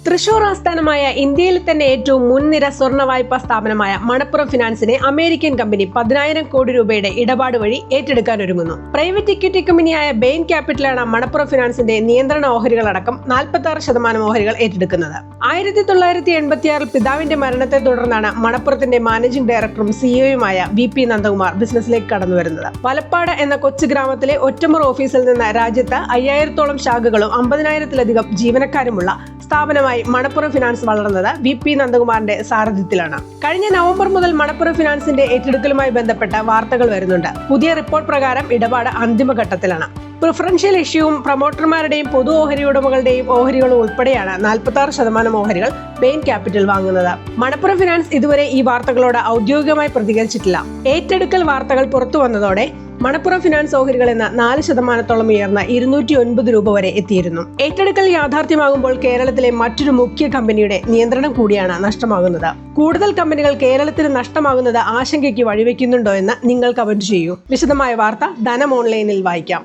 തൃശൂർ ആസ്ഥാനമായ ഇന്ത്യയിൽ തന്നെ ഏറ്റവും മുൻനിര സ്വർണ്ണ വായ്പാ സ്ഥാപനമായ മണപ്പുറം ഫിനാൻസിനെ അമേരിക്കൻ കമ്പനി 10,000 കോടി രൂപയുടെ ഇടപാട് വഴി ഏറ്റെടുക്കാൻ ഒരുങ്ങുന്നു. പ്രൈവറ്റ് ഇക്വിറ്റി കമ്പനിയായ ബെയിൻ ക്യാപിറ്റലാണ് മണപ്പുറം ഫിനാൻസിന്റെ നിയന്ത്രണ ഓഹരികളടക്കം 46% ഓഹരികൾ ഏറ്റെടുക്കുന്നത്. 1986 പിതാവിന്റെ മരണത്തെ തുടർന്നാണ് മണപ്പുറത്തിന്റെ മാനേജിംഗ് ഡയറക്ടറും സിഇഒയുമായ VP നന്ദകുമാർ ബിസിനസ്സിലേക്ക് കടന്നു വരുന്നത്. വലപ്പാട് എന്ന കൊച്ചു ഗ്രാമത്തിലെ ഒറ്റമുറി ഓഫീസിൽ നിന്ന് രാജ്യത്ത് 5000-ഓളം ശാഖകളും 50,000-ലധികം ജീവനക്കാരുമുള്ള സ്ഥാപനമായി മണപ്പുറം ഫിനാൻസ് വളർന്നത് VP നന്ദകുമാറിന്റെ സാരഥ്യത്തിലാണ്. കഴിഞ്ഞ നവംബർ മുതൽ മണപ്പുറം ഫിനാൻസിന്റെ ഏറ്റെടുക്കലുമായി ബന്ധപ്പെട്ട വാർത്തകൾ വരുന്നുണ്ട്. പുതിയ റിപ്പോർട്ട് പ്രകാരം ഇടപാട് അന്തിമഘട്ടത്തിലാണ്. പ്രിഫറൻഷ്യൽ ഇഷ്യൂവും പ്രൊമോട്ടർമാരുടെയും പൊതു ഓഹരി ഉടമകളുടെയും ഓഹരികളും ഉൾപ്പെടെയാണ് 46% ഓഹരികൾ ബെയിൻ ക്യാപിറ്റൽ വാങ്ങുന്നത്. മണപ്പുറം ഫിനാൻസ് ഇതുവരെ ഈ വാർത്തകളോട് ഔദ്യോഗികമായി പ്രതികരിച്ചിട്ടില്ല. ഏറ്റെടുക്കൽ വാർത്തകൾ പുറത്തു വന്നതോടെ മണപ്പുറം ഫിനാൻസ് ഓഹരികൾ എന്ന 4% ഉയർന്ന 209 രൂപ വരെ എത്തിയിരുന്നു. ഏറ്റെടുക്കൽ യാഥാർത്ഥ്യമാകുമ്പോൾ കേരളത്തിലെ മറ്റൊരു മുഖ്യ കമ്പനിയുടെ നിയന്ത്രണം കൂടിയാണ് നഷ്ടമാകുന്നത്. കൂടുതൽ കമ്പനികൾ കേരളത്തിന് നഷ്ടമാകുന്നത് ആശങ്കയ്ക്ക് വഴിവെക്കുന്നുണ്ടോ എന്ന് നിങ്ങൾ കമന്റ് ചെയ്യൂ. വിശദമായ വാർത്ത ധനം ഓൺലൈനിൽ വായിക്കാം.